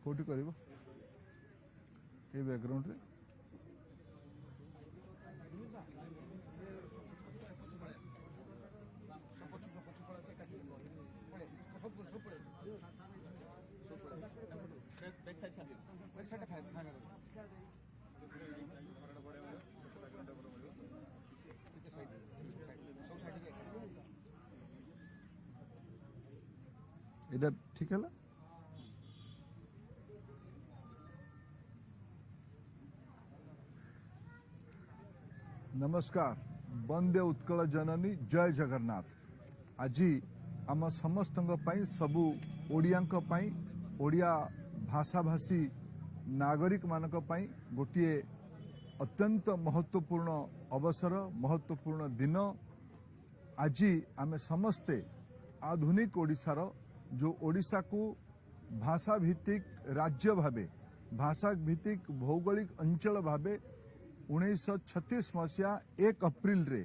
कोटी करिवो a background रे एटा ठीक है। नमस्कार, वंदे उत्कल जननी, जय जगन्नाथ। आज आम समस्त सबू ओडिया ओडिया भाषाभाषी नागरिक मानक गोटे अत्यंत महत्वपूर्ण अवसर, महत्वपूर्ण दिन। आज आम समस्ते आधुनिक ओडिशार जो ओडिशा को भाषा भित्तिक राज्य भावे, भाषा भित्तिक भौगोलिक अंचल भावे 1936 मसीहा 1 अप्रैल रे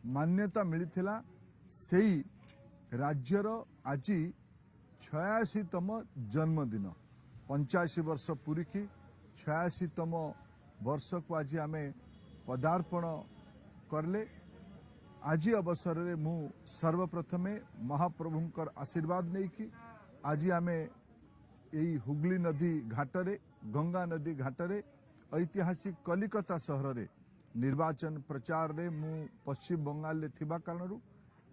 मान्यता मिलिथिला। सेही राज्यर आज 86तम जन्मदिन, 85 वर्ष पूरी की 86तम वर्ष को आज आम पदार्पण करले। आज अवसर रे मु सर्वप्रथमे महाप्रभुंकर आशीर्वाद नहीं कि आज आम यही हुगली नदी घाटरे, गंगा नदी घाटरे ऐतिहासिक कलिकता सहर रे निर्वाचन प्रचार रे मु पश्चिम बंगाल रे थिबा कारणरू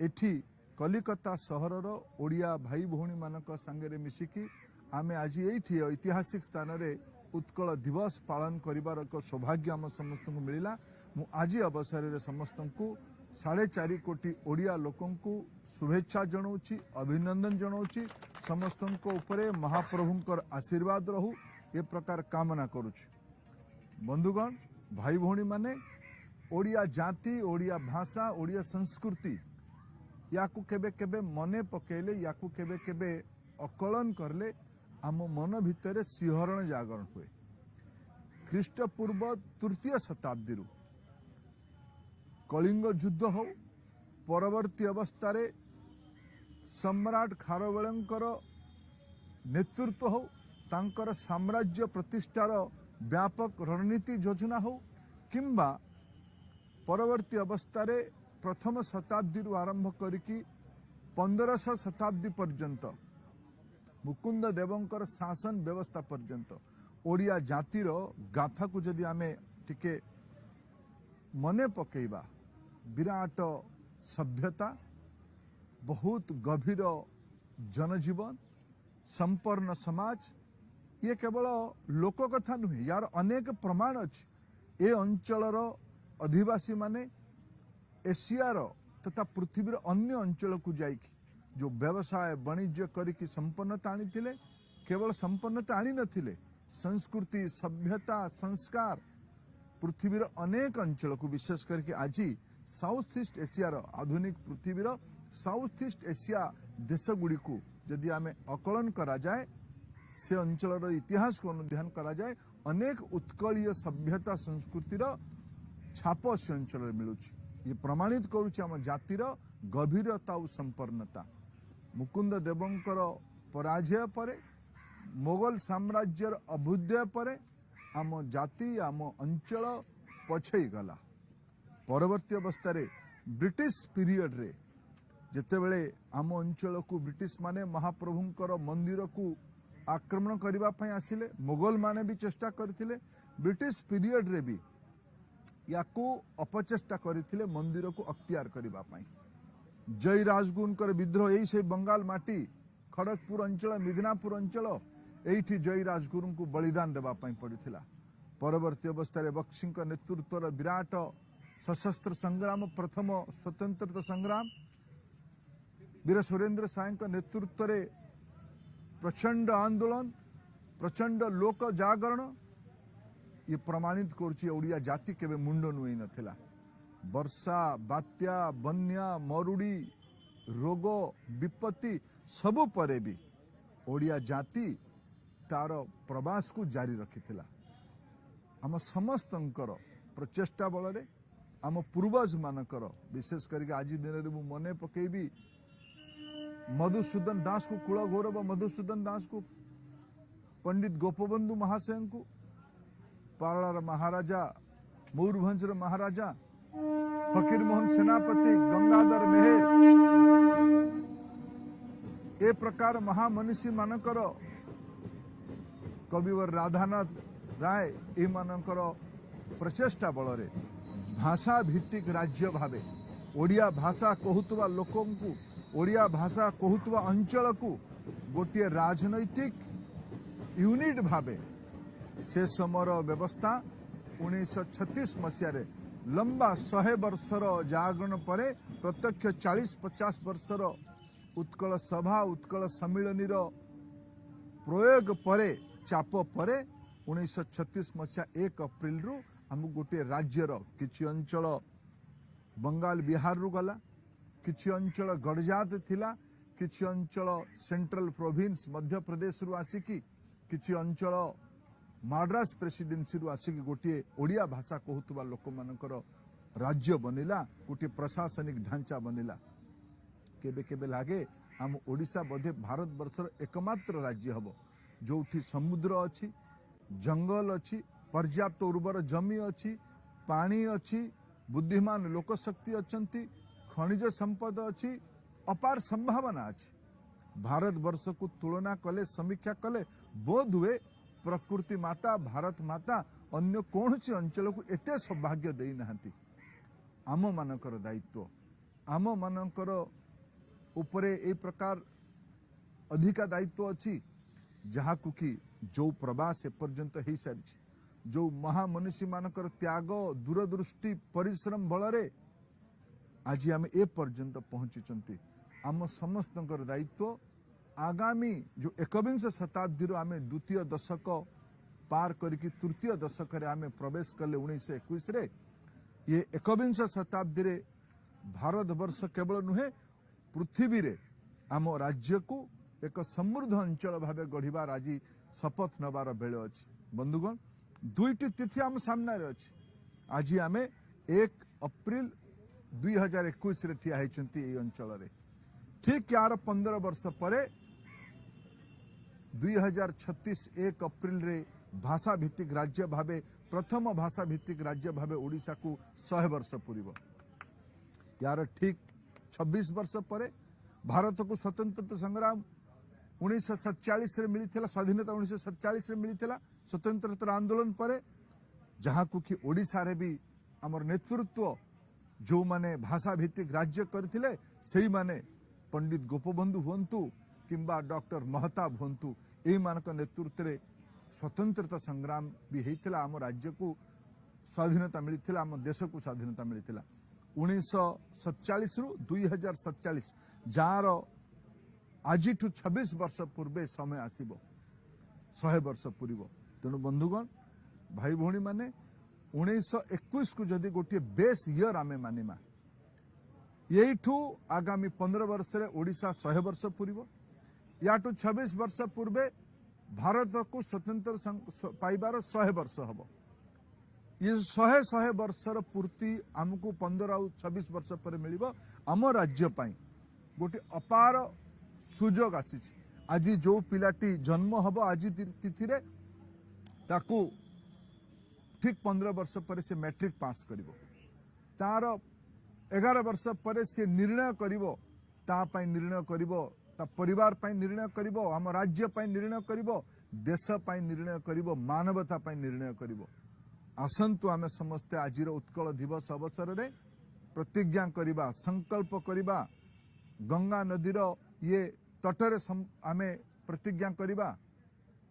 एठी कलिकता सहरर ओडिया भाई भौणी मानक संगे मिसिकी आमे आज एठी ऐतिहासिक स्थान रे उत्कल दिवस पालन करिवार एक सौभाग्य आम समस्त को मिला। मु आज अवसर रे समस्त को 4.5 कोटी ओडिया लोकन को शुभेच्छा जनाऊँगी, अभिनंदन जनाऊँगी। समस्त उपरे महाप्रभुंकर आशीर्वाद रहू ये प्रकार कामना करुछि। बंधुगण, भाई भौणी माने ओडिया जाति, ओडिया भाषा, ओडिया संस्कृति याकू केबे केबे मने पकेले, याकू केबे केबे अकलन करले आम मन भितर सिंहरण जागरण हुए। ख्रीष्टपूर्व 3य शताब्दी कलिंग युद्ध हो, परवर्ती अवस्था सम्राट खारवेलंकर नेतृत्व हो, तांकर साम्राज्य प्रतिष्ठार व्यापक रणनीति योजना हो, किंबा परवर्ती अवस्था प्रथम शताब्दी आरंभ करिकी 1500 शताब्दी पर्यंत मुकुंद देवंकर शासन व्यवस्था पर्यंत ओडिया जातिर गाथा को जदि आमे टिके मने पकेबा, विराट सभ्यता, बहुत गभीर जनजीवन, संपन्न समाज, ये केवल लोक कथा नुहे, यार अनेक प्रमाण अच्छे। ए अंचलर अधिवासी माने एशियार तथा पृथ्वीर अन्य अंचल को जाइकी जो व्यवसाय वाणिज्य करिकी संपन्नता आनी थिले, केवल संपन्नता आनी नथिले, संस्कृति, सभ्यता, संस्कार पृथ्वीर अनेक अंचल को विशेष करके आज साउथ ईस्ट एशियार आधुनिक पृथ्वीर साउथ ईस्ट एशिया देश गुड़ी को जदि आमे अकलन करा जाए, से अंचलर इतिहास को अनुध्यान करा जाए, अनेक उत्कलीय सभ्यता संस्कृतिर छाप से अंचल मिलुछि। ये प्रमाणित करुछि आम जातिर गभीरता और संपन्नता। मुकुंद देवंकर पराजय परे, मोगल साम्राज्यर अभ्युदय परे आम जाति, आम अंचल पछई गला। परवर्ती अवस्था ब्रिटिश पीरियड रे जेतेबेले आम अंचल को ब्रिटिश माने महाप्रभुंकर मंदिर को आक्रमण करबा पई आसिले, मोगल माने भी चेष्टा करथिले, ब्रिटिश पीरियड रे भी याकू अपचेष्टा करथिले मंदिर को अख्तियार करबा पई। जय राजगुरुंकर विद्रोह यही से बंगाल माटी खड़गपुर अंचल, मिदनापुर अंचल एठी जय राजगुरु को बलिदान देवा पई पड़िथिला। परवर्ती अवस्था बक्सी नेतृत्व विराट सशस्त्र संग्राम, प्रथम स्वतंत्रता संग्राम, वीर सुरेंद्र साय नेतृत्व रे प्रचंड आंदोलन, प्रचंड लोक जागरण ये प्रमाणित करुछि ओडिया जाति केबे मुंड नुई नथिला। वर्षा, बात्या, बन्या, मरुड़ी, रोग, विपत्ति सबु परे भी ओडिया जाति तार प्रवास को जारी रखिथिला। आम समस्तंकर प्रचेष्टा बल आम पूर्वज मानकर विशेष करके आज दिन में मने पकेबी मधुसूदन दास को, कुल गौरव मधुसूदन दास को पंडित गोपबंधु महाशय को, पारार महाराजा, मयूरभंजर महाराजा, फकीर मोहन सेनापति, गंगाधर मेहर, ए प्रकार महामनीषी मानकर, कविवर राधानाथ राय ए मानकर प्रचेष्टा बल रे भाषा भित्तिक राज्य भावे ओडिया भाषा कहूतुवा लोकों को, ओडिया भाषा कहूतुवा अंचल को गोटे राजनैतिक यूनिट भावे से समर व्यवस्था 1936 मसीह लंबा 100 वर्षर जागरण पर प्रत्यक्ष 40-50 वर्षर उत्कल सभा उत्कल सम्मिलनी प्रयोग पर चाप पर 1936 मसीहा 1 अप्रैल रु आम गोटे राज्यर किछि अंचल बंगाल बिहार रु गला, किछि अंचल गड़जात थिला, किछि अंचल सेंट्रल प्रोविंस मध्य प्रदेश रु आसिकी, किछि अंचल माड्रास प्रेसिडेंसी रु आसिकी गोटे ओडिया भाषा कहूतुवा लोक मानकर राज्य बनिला, गोटे प्रशासनिक ढांचा बनिला। केबे केबे लागे आम ओडिशा बोधे भारत वर्षर एकमात्र राज्य हबो जोठी समुद्र अच्छी, जंगल अच्छी, पर्याप्त उर्वर जमी अच्छी, पानी अच्छी, बुद्धिमान लोकशक्ति अच्छी, खनिज संपद अच्छी, अपार संभावना अच्छी। भारत वर्ष को तुलना कले समीक्षा कले बोध हुए प्रकृति माता भारत माता अन्य कौन सी अंचल को एते सौभाग्य दे नाहंती। आम मानकर दायित्व, आम मानकर उपरे ए प्रकार अधिका दायित्व अच्छी जहाँ को कि जो प्रवास एपर्यंत हो सारी, जो महामनीषी मानकर त्याग दूरदृष्टि परिश्रम बल आज आम ए पर्यंत पहुंची। आम समस्त दायित्व आगामी जो 21 शताब्दी आम द्वितीय दशक पार करके तृतीय दशक आम प्रवेश कले 1921 रे, ये 21 शताब्दी रे भारत वर्ष केवल नुहे पृथ्वी रे आम राज्य को एक समृद्ध अंचल भावे गढ़िबार आज शपथ नबार बेले अच्छी। बंधुगण, दुईटी तिथि आम सामने अच्छी। आज आम 1 अप्रैल 2021 रे ठिया होती अंचल रे। ठीक यार 15 वर्ष पर 2036 1 अप्रैल रे भाषा भित्तिक राज्य भावे प्रथम भाषा भित्तिक राज्य भावे ओडिशा को 100 वर्ष पूर्व। यार ठीक 26 वर्ष पर भारत को स्वतंत्रता संग्राम 1947 रे मिली थिला, स्वाधीनता 1947 रे मिली थिला, स्वतंत्रता आंदोलन पर जहाँ को कि ओडिशा रे भी हमर नेतृत्व जो माने भाषा भित्तिक राज्य करथिले सेही माने पंडित गोपबंधु हुंतु किंबा डॉक्टर महताब हुंतु एही मानक नेतृत्व रे स्वतंत्रता संग्राम भी हेतिला। आम राज्य को स्वाधीनता मिली थिला, आम देश को स्वाधीनता मिली थिला 1947 रु 2047 जार आज 26 वर्ष पूर्वे समय आसीबो 100 वर्ष पूर्व। तेणु बंधुगण भाई भौणी माने 1921 को जदि गोटे बेस इयर आमे मानिमा, यहीठू आगामी 15 वर्ष रे ओडिशा 100 वर्ष पूर्व, याठू 26 वर्ष पूर्वे भारत को स्वतंत्र पाइबार 100 वर्ष हबो। ये 100 वर्षर पूर्ति आमको 15 और 26 वर्ष पर मिलिबो। आम राज्य पाई गोटे अपार सुजोग आसी। आज जो पिलाटी जन्म हबो आज तिथि रे ताकू ठीक 15 वर्ष पर से मैट्रिक पास करिवो, तार 11 वर्ष पर से निर्णय करिवो, ता पाई निर्णय करिवो, ता परिवार पाई निर्णय करिवो, आम राज्य पाई निर्णय करिवो, देश पाई निर्णय करिवो, मानवता पाई निर्णय करिवो। आसंतु आमे समस्ते आजिर उत्कल दिवस अवसर रे प्रतिज्ञा करिबा, संकल्प करिबा, गंगा नदीर ये तटरे आमे प्रतिज्ञा करिबा।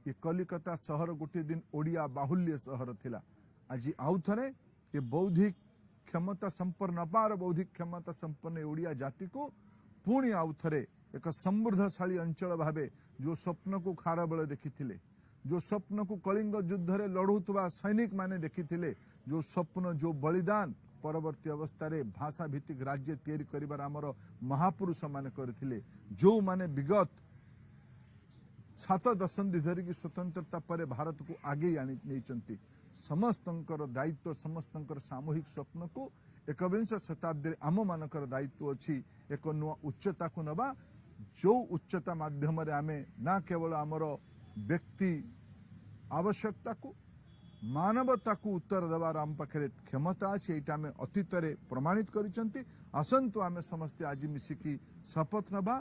ये कलिकता शहर गोटे दिन ओडिया बाहुल्य शहर थिला, आज आउ थरे ये बौद्धिक क्षमता संपन्न अपार बौद्धिक क्षमता संपन्न ओडिया जाति को पुणी आउ थरे एक समृद्धशाली अंचल भावे जो स्वप्न को खारबेल देखिथिले, जो स्वप्न को कलिंग युद्ध रे लड़ुवा सैनिक माने देखिथिले, जो स्वप्न जो बलिदान परवर्ती अवस्था रे भाषा भित्तिक राज्य तैयारी करिबार आमर महापुरुष माने करथिले, जो माने विगत 7 दशंधि धरिकी स्वतंत्रता पर भारत को आगे आनी नहीं। समस्तंकर दायित्व समस्तंकर सामूहिक स्वप्न को 21 शताब्दी आम मानकर दायित्व अच्छी एक नुआ उच्चता को नबा, जो उच्चता माध्यम आमे ना केवल आमर व्यक्ति आवश्यकता को मानवता को उत्तर देवार आम पाखे क्षमता अच्छे यहाँ आम अतीत प्रमाणित कर आसतु आम समस्ते आज मिसिकी शपथ नवा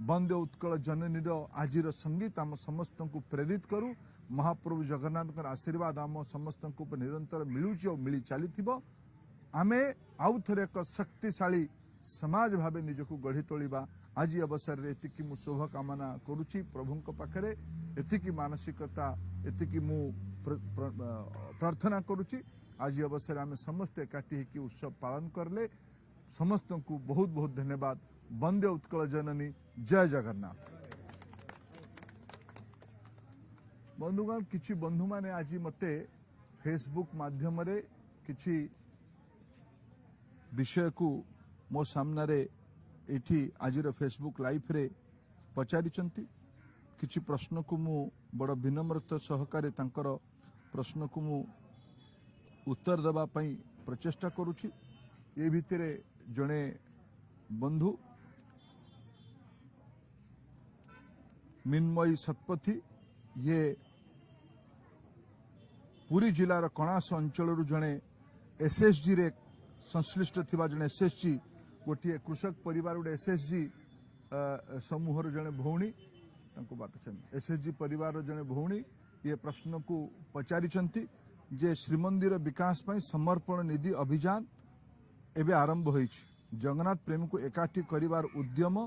वंदे उत्कल जननीर आज संगीत आम समस्त को प्रेरित करूँ महाप्रभु जगन्नाथ आशीर्वाद आम समस्त निरंतर मिलूची और मिली चली आमे आउ थे एक शक्तिशाली समाज भाव निजक गढ़ी तोलिबा आज अवसर रे एतिकी मु शुभकामना करुची प्रभुंक पाखरे एतिकी मानसिकता एतिकी मु प्रार्थना करुची आज अवसर आमे समस्त एकाठी होकर उत्सव पालन करले समस्त को बहुत बहुत धन्यवाद वंदे उत्कल जननी जय जगन्नाथ। बंधुगण किछि बंधु माने आज मते फेसबुक माध्यम रे किछि विषय को मो सामने एठी आज फेसबुक लाइव रे पचारिचंती किछि प्रश्न को मु बड़ विनम्रता सहकारे तांकर प्रश्न को मु उत्तर देबा पई प्रचेष्टा करूछि। ए भितरे जणे बंधु मिन्मयी सतपथी ये पुरी जिलार कणास अंचल जड़े एसएसजी रे संश्लिष्ट थिबा जड़े एसएसजी गोटे कृषक परिवार गोटे एसएसजी समूहर जड़े भौणी एसएसजी परिवार जड़े भौणी ये प्रश्न को पचारिचंती जे श्रीमंदिर विकास पई समर्पण निधि अभियान एबे आरंभ होईछि जगन्नाथ प्रेम को एकाठी करिवार उद्यम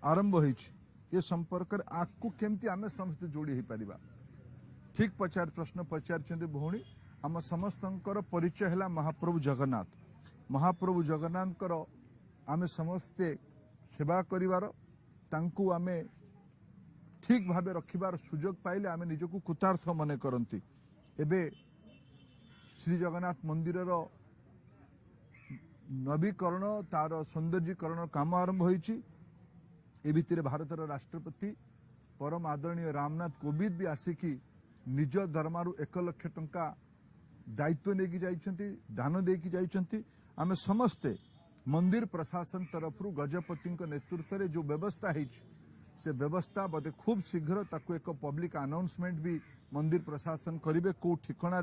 आरंभ होईछि ये संपर्क आकु केमती आमे समस्त जोड़ी ही परिबा ठीक प्रश्न पचारिचंती भौणी आम समस्तंकर परिचय है महाप्रभु जगन्नाथ आमे समस्ते सेवा करिवार तांकु आमे ठीक भावे रखिबार सुजोग पाइले आमे निजको कृतार्थ मने करंती। एबे श्री जगन्नाथ मंदिर नवीकरण तार सौंदर्यीकरण काम आरंभ होईछि। ए भितर भारतर राष्ट्रपति परम आदरणीय रामनाथ कोविंद भी आसिकी निज धर्मारू 1 लाख टंका दायित्व लेकी जाइछंती दान देकी जाइछंती। आमे समस्ते मंदिर प्रशासन तरफ गजपति नेतृत्व में जो व्यवस्था है से व्यवस्था बोधे खूब शीघ्र ताकू एक पब्लिक अनाउंसमेंट भी मंदिर प्रशासन करेंगे कौ ठिकाना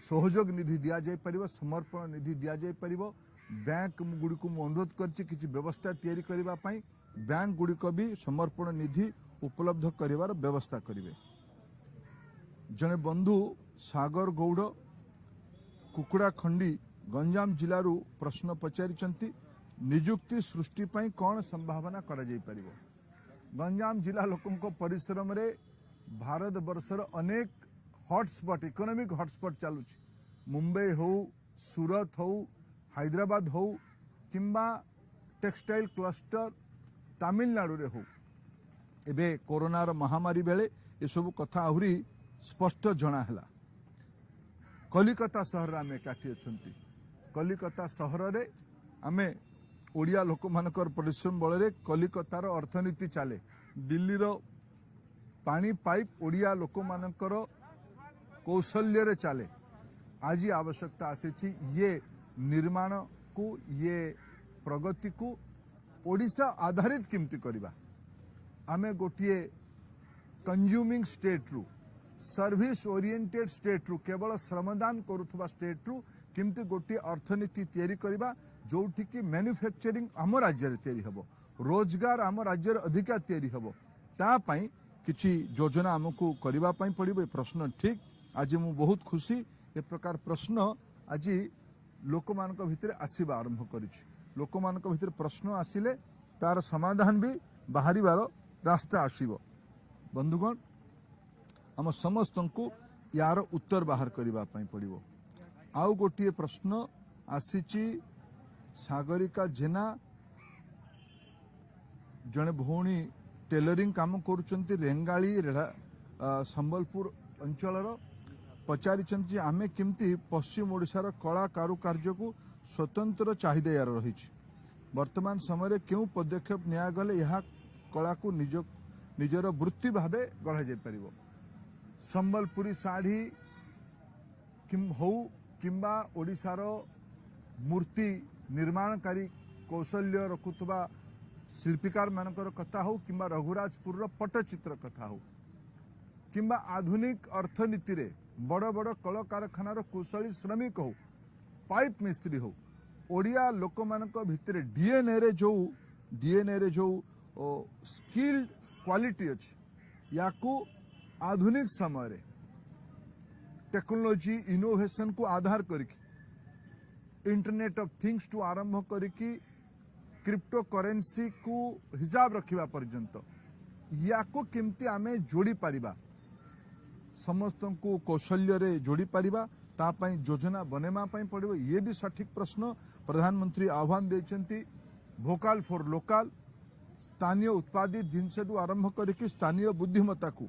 सहयोग निधि दि जापर समर्पण निधि दि जापर बैंक गुड़िक अनुरोध कर व्यवस्था तैयारी करने बैंक गुड़िक भी समर्पण निधि उपलब्ध कर व्यवस्था करेंगे। जड़े बंधु सागर गौड़ कुकुड़ा खंडी गंजाम जिलू प्रश्न पचारिचंती निजुक्ति सृष्टि पई कौन संभावना करा जाई परिबो। गंजाम जिला लोकों परिश्रम रे भारत वर्षर अनेक हॉटस्पॉट इकोनॉमिक हॉटस्पॉट चलुछि मुंबई हो सूरत हो हैदराबाद हो किंबा टेक्सटाइल क्लस्टर तमिलनाडु रे हो एबे कोरोनार महामारी बेले ये सब कथा आहुरी स्पष्ट जना है। कलिकता सहर आम एकाठी अच्छा कलिकता सहर रे आमे ओडिया लोक मानकर परिश्रम बल कलिकतार अर्थनीति चले दिल्लीर पानी पाइप ओडिया लोक मानकर कौशल्य रे चले। आज आवश्यकता आसी ये निर्माण को ये प्रगति को ओडिशा आधारित किमती करबा आमे गोटिए कंज्यूमिंग स्टेट रू सर्विस ओरिएंटेड स्टेट रू केवल श्रमदान करुवा स्टेट रू किमती गोटे अर्थनीति तैयारी करबा जोठी कि मैन्युफैक्चरिंग आम राज्य तैयारी हबो रोजगार आम राज्य अधिका तैयारी हबो ता पई किछि योजना आमको करबा पई पड़िबो। प्रश्न ठीक आज मु बहुत खुशी ए प्रकार प्रश्न आज लोक मानक भितर आसीबा आरंभ करिछि। लोक मानक भितर प्रश्न आसिले तार समाधान भी बाहरिबार रास्ता आसीबो। बंधुगण आम समस्त को यार उत्तर बाहर करबा पई पड़िबो। आउ गोटे प्रश्न आसीची सागरिका जेना जड़े भौणी टेलरिंग काम करुचंती रेंगाली संबलपुर अंचलर पचारिचंती आमे किमती पश्चिम ओडिशार कला कारुकार्य को स्वतंत्र चाहिदा यार रही वर्तमान समय क्यों पदक्षेप निगले यह कला को निजर वृत्ति भावे गढ़ा जाय परिबो। संबलपुरी साड़ी हो किंबा ओडिशार मूर्ति निर्माणकारी कौशल्य रखुवा शिल्पीकार मानकर कथा हो किंबा रघुराजपुर पट्टचित्र कथा हो किंबा आधुनिक अर्थनीति रे बड़ बड़ कल कारखानार कुशली श्रमिक हो पाइप मिस्त्री हो ओडिया लोक मानक भितरे डीएनए रे जो स्किल्ड क्वालिटी अछि याकू आधुनिक समय रे टेक्नोलोजी इनोवेशन को आधार करके इंटरनेट ऑफ थिंग्स टू आरंभ करके क्रिप्टो करेन्सी को हिसाब रखिबा पर्यंत याकू केमती आमे जोड़ी पारिबा समस्त को कौशल्य रे जोड़ी पारिबा तापाई योजना बनेमा पाई पड़िबो ये भी सठिक प्रश्न प्रधानमंत्री आह्वान देचंती भोकाल फॉर लोकल स्थानीय उत्पादित जिनसु आरंभ करके स्थानीय बुद्धिमत्ता को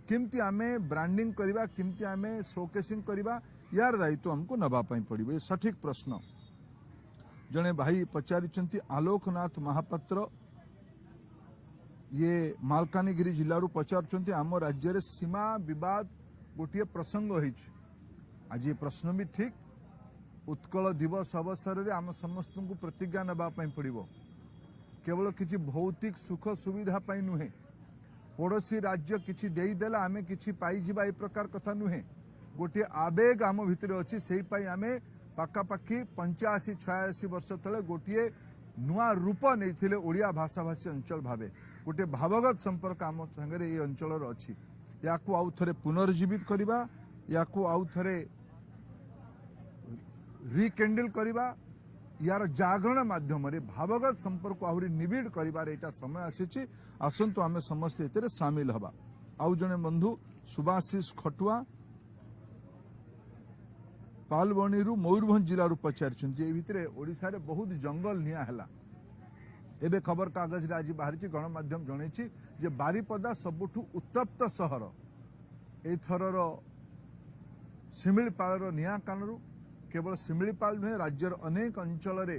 केमती आमे ब्रांडिंग करबा केमती आमे शोकेसिंग करबा यार दायित्व हमको नबा पाई पड़िबो ये सठिक प्रश्न जने भाई पचारिचंती आलोकनाथ महापात्र ये मालकानगिरी जिल्लारू पचारुचंती आम राज्य रे सीमा विवाद गोटे प्रसंग होइछ आज ये प्रश्न भी ठीक उत्कल दिवस अवसर रे आम समस्त को प्रतिज्ञा नबा पाई पड़िबो केवल किछि भौतिक सुख सुविधा पाई नुहे पड़ोसी राज्य किछि देई देला आमे किछि पाई जिबा ए प्रकार कथा नुहे गोटे आवेग आम भितर अछि सेही पाई आमे पाखापाखि 85-86 वर्ष तले गोटे नुआ रूप नहीं ओडिया भाषाभाषी अंचल भावे गोटे भावगत संपर्क आम संगे ये अंचल अच्छी या आउ थे पुनर्जीवित करवा या आउ थे रिकेंडल करवा यार जागरण माध्यम भावगत संपर्क आहरी निबिड़ कर समय आसी आसतु आम समस्ते एते सामिल हवा आउ जने बंधु सुभाषिष खटुआ पालबणी मयूरभंज जिलू पचारि भितर ओडिशा रे बहुत जंगल निया है एबे खबर कागज रे आज बाहरी गणमाध्यम जणैछि जे बारिपदा सबुठु उत्तप्त सहर एथरर शिमिलीपाल निया कारणरू केवल शिमिलीपाल नुहे राज्यर अनेक अंचल रे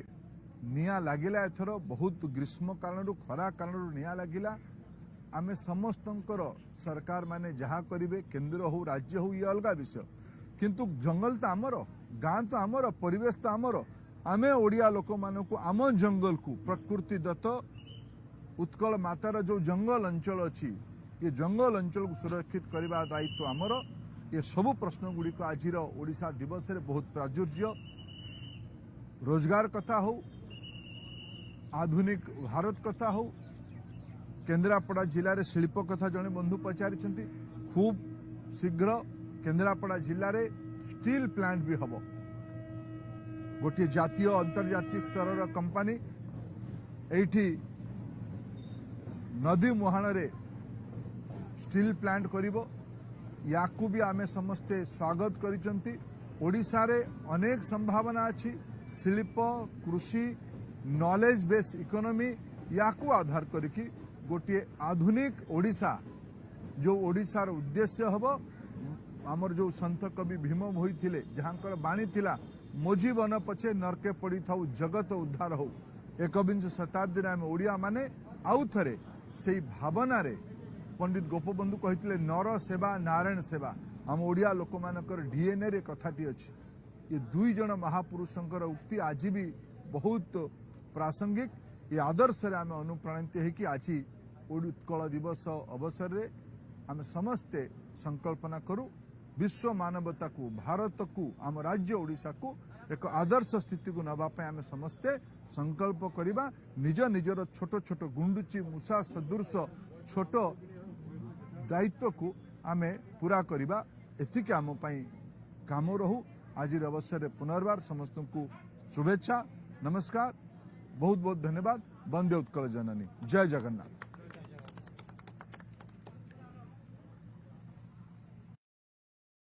निया लागिला एथर बहुत ग्रीष्म कारणरू खरा कारणरू निया लागिला आमे समस्तंकर सरकार माने जहा करिवे केंद्र हो राज्य हो ये अलगा विषय किंतु जंगल तो आमर गाँ तो आमर परिवेश तो आमर आमे ओडिया लोक मानक आम जंगल को प्रकृति दत्त उत्कल मातार जो जंगल अंचल अच्छी ये जंगल अंचल को सुरक्षित करने दायित्व आमर ये सबु प्रश्न गुड़िक आज ओडिशा दिवस रे बहुत प्राचुर्य रोजगार कथा हो आधुनिक भारत कथा हो केन्द्रापड़ा जिले में शिल्प कथा जड़े बंधु पचारि खूब शीघ्र केन्द्रापड़ा जिले में स्टील प्लांट भी हम गोटे जातीय अंतर्जातीय स्तर कंपानी एठी नदी मुहाण रे स्टील प्लांट करिवो याकू भी आमे समस्ते स्वागत करिसंती ओडिशा रे अनेक संभावना अछि शिल्प कृषि नॉलेज बेस इकोनॉमी याकू आधार करके गोटे आधुनिक ओडिशा जो ओडिशार उद्देश्य हबो आमर जो संत कवि भीम भोई थिले जहांकर बाणी थिला मो जीवन पछे नरके पड़ी थाउ जगत उद्धार हो एकविंश शताब्दी आम ओडिया माने आउ थरे से भावना रे पंडित गोपबंधु कहते नर सेवा नारायण सेवा आम ओडिया लोक मानकर डीएनए रे कथाटी अच्छी ये दुई जन महापुरुषंकर उक्ति आज भी बहुत प्रासंगिक ये आदर्श रे आम अनुप्राणित है आज उत्कल दिवस अवसर रे आम समस्ते संकल्पना करूँ विश्व मानवता को भारत को आम राज्य ओडिशा को एक आदर्श स्थिति को नवापाई आम समस्ते संकल्प करवा निज निजर छोट छोट गुंडुची मूषा सदृश छोट दायित्व को आम पूरा करवा एतिक आम काम रहू आज अवसर पुनर्बार समस्त को शुभेच्छा नमस्कार बहुत बहुत धन्यवाद वंदे उत्कल जननी जय जगन्नाथ।